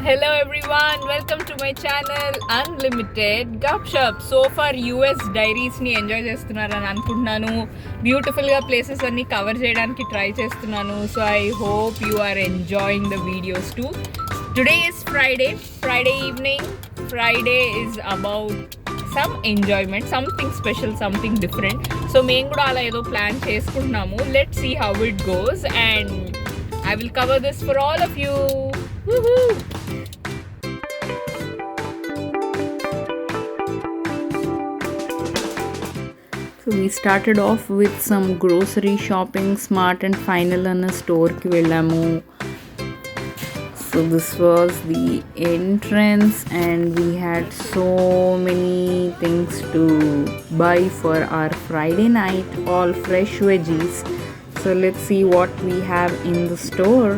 Hello everyone, welcome to my channel Unlimited Gupshup. So far US diaries ni enjoy చేస్తున్నారని అనుకుంటున్నాను. Beautiful గా places అన్ని cover చేయడానికి try చేస్తున్నాను. So I hope you are enjoying the videos too. Today is Friday evening. Friday is about some enjoyment, something special, something different. So మేము కూడా అలా ఏదో ప్లాన్ చేసుకుంటున్నాము. Let's see how it goes and I will cover this for all of you. Woohoo! So we started off with some grocery shopping, Smart and Final అన్న స్టోర్కి వెళ్ళాము. So this was the entrance and we had so many things to buy for our Friday night, all fresh veggies. So let's see what we have in the store.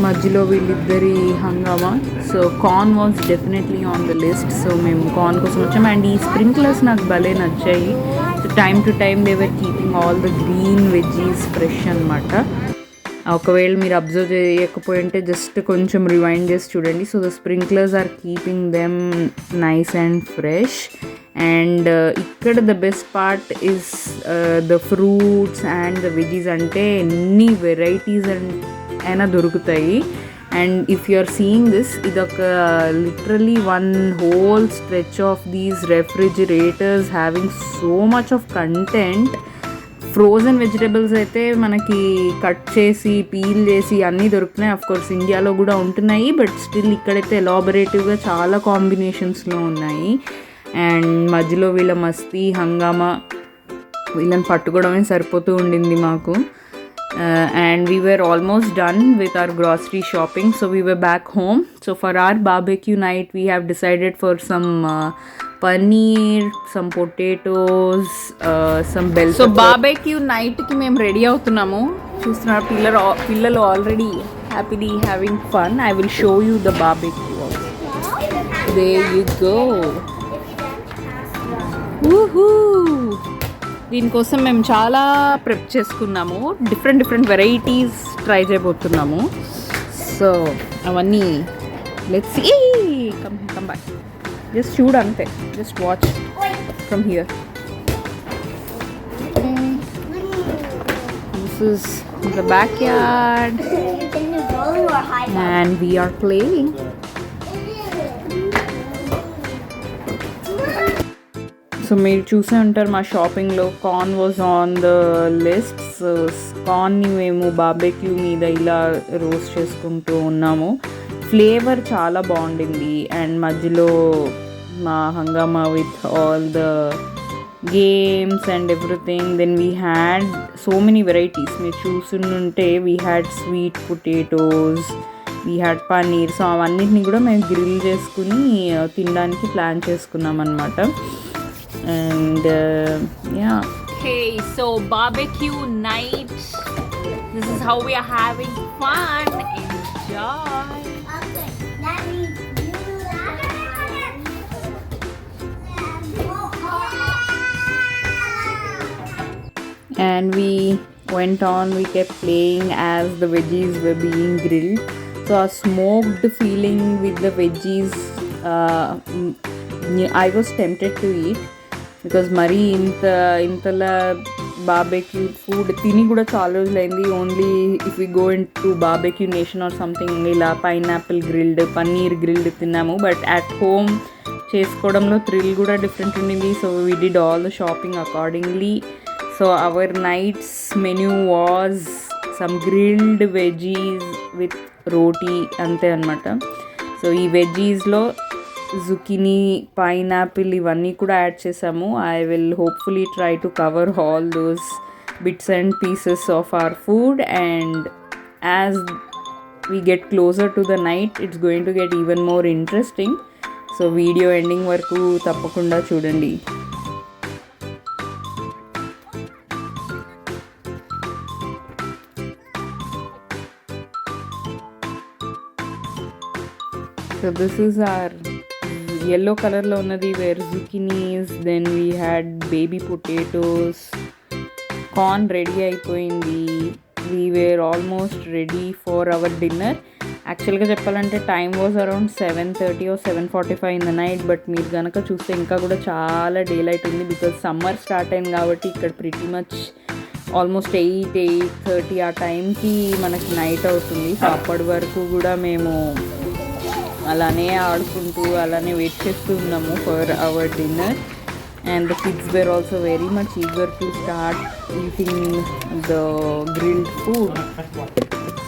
మధ్యలో వీళ్ళిద్దరి హంగామా. So corn was definitely on the list. So మేము corn కోసం వచ్చాము and ఈ sprinklers నాకు భలే నచ్చాయి. So time to time they were keeping all the green veggies fresh అనమాట. ఒకవేళ మీరు అబ్జర్వ్ చేయకపోయి ఉంటే జస్ట్ కొంచెం రివైండ్ చేసి చూడండి. So the sprinklers are keeping them nice and fresh. And ఇక్కడ the best part is the fruits and the veggies. అంటే ఎన్ని వెరైటీస్ అయినా దొరుకుతాయి. And if you are seeing this, ఇదొక literally one whole stretch of these refrigerators having so much of content. Frozen vegetables అయితే మనకి cut చేసి peel చేసి అన్నీ దొరుకుతున్నాయి. అఫ్కోర్స్ ఇండియాలో కూడా ఉంటున్నాయి, బట్ స్టిల్ ఇక్కడైతే ఎలాబరేటివ్గా చాలా కాంబినేషన్స్లో ఉన్నాయి. అండ్ మధ్యలో వీళ్ళ మస్తీ హంగామా, వీళ్ళని పట్టుకోవడమే సరిపోతూ ఉండింది మాకు. And we were almost done with our grocery shopping, so we were back home. So for our barbecue night we have decided for some paneer, some potatoes, some bell pepper. So barbecue night ki mem ready avutunnamu. Chustunnaru pillalu already happily having fun. I will show you the barbecue also. There you go. Woohoo! దీనికోసం మేము చాలా prep చేసుకున్నాము. Different varieties try చేయబోతున్నాము. So అవన్నీ let's see. Come back, just చూడు అంతే, just watch from here. This is the back yard and we are playing. So మీరు చూసే ఉంటారు మా షాపింగ్లో corn was on the list. So కార్న్ని మేము బార్బెక్యూ మీద ఇలా రోస్ట్ చేసుకుంటూ ఉన్నాము. ఫ్లేవర్ చాలా బాగుండింది. అండ్ మధ్యలో మా హంగామా with all the games and everything. Then we had so many varieties. మీరు చూస్తుంటే we had sweet potatoes, we had paneer. సో అవన్నిటిని కూడా మేము గ్రిల్ చేసుకుని తినడానికి ప్లాన్ చేసుకున్నాం అన్నమాట. And yeah. Okay, so barbecue night. This is how we are having fun. Enjoy. Okay, that means and we went on, we kept playing as the veggies were being grilled. So a smoked feeling with the veggies, I was tempted to eat. Because మరీ ఇంతలా barbecue food తిని కూడా చాలా రోజులైంది. Only if we go in to Barbeque Nation or something ఇలా pineapple grilled, paneer grilled తిన్నాము. But at home చేసుకోవడంలో thrill కూడా డిఫరెంట్ ఉండింది. So we did all the shopping accordingly. So our nights menu was some grilled veggies with roti, అంతే అనమాట. So ఈ వెజీస్లో zucchini, pineapple ఇవన్నీ కూడా యాడ్ చేసాము. I will hopefully try to cover all those bits and pieces of our food. And as we get closer to the night it's going to get even more interesting. So video ending వరకు తప్పకుండా చూడండి. So this is our yellow color lo unnadi were zucchinis, then we had baby potatoes, corn ready అయిపోయింది. We were almost ready for our dinner. యాక్చువల్గా చెప్పాలంటే time was around 7:30 or 7:45 in the night. But మీరు కనుక చూస్తే ఇంకా కూడా చాలా day light ఉంది, బికాజ్ సమ్మర్ స్టార్ట్ అయింది కాబట్టి ఇక్కడ ప్రిటీ మచ్ ఆల్మోస్ట్ 8:30 ఆ టైంకి మనకి నైట్ అవుతుంది. సో అప్పటి వరకు కూడా మేము అలానే ఆడుకుంటూ అలానే వెయిట్ చేస్తూ ఉన్నాము for hour dinner. And the kids were also very much eager to start eating the grilled food.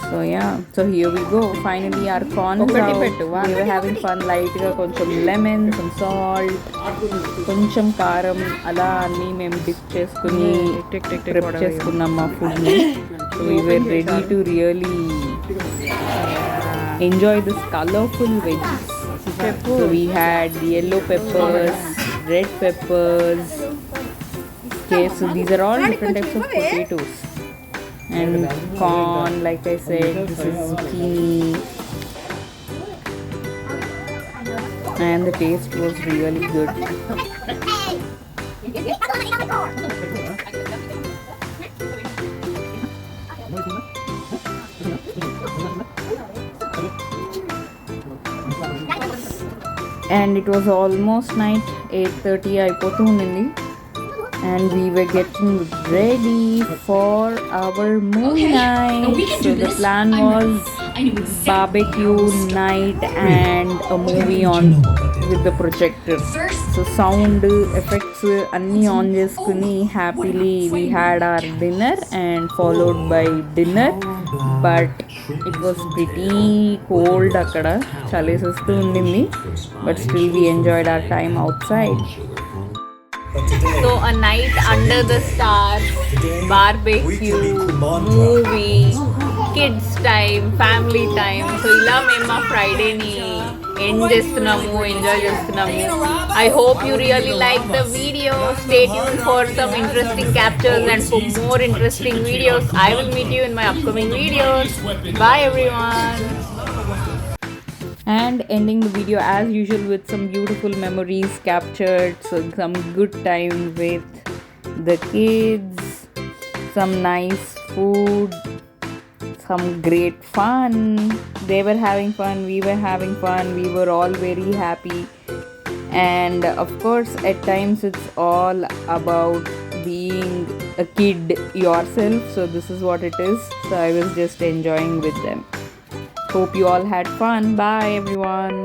So yeah, so here we go. Finally our corn is out. We were having fun. Light ga koncham lemon, some salt, koncham karam ala anni mem dip cheskuni prep cheskunnam ma food ni. So we were ready to really enjoy this colorful veggies. So we had yellow peppers, red peppers. Okay, so these are all different types of potatoes. And corn, like I said, this is zucchini. And the taste was really good. And it was almost night, 8:30 అయిపోతూ ఉండింది. And we were getting ready for our movie night. So the plan was barbecue night and a movie on with the projector. So sound effects anni on cheskuni happily we had our dinner and followed by dinner. But it was pretty cold akkada, chalesestu undindi, but still we enjoyed our time outside. So a night under the stars, barbecue, movie, kids time, family time. So ila మేము మా ఫ్రైడేని end చేస్తున్నాము, enjoy చేస్తున్నాము. I hope you really like the video. Stay tuned for some interesting captures and for more interesting videos. I will meet you in my upcoming videos. Bye everyone. And ending the video as usual with some beautiful memories captured. So some good time with the kids, some nice food, some great fun. They were having fun, we were having fun, we were all very happy. And of course at times it's all about being a kid yourself. So this is what it is. So I was just enjoying with them. Hope you all had fun. Bye everyone.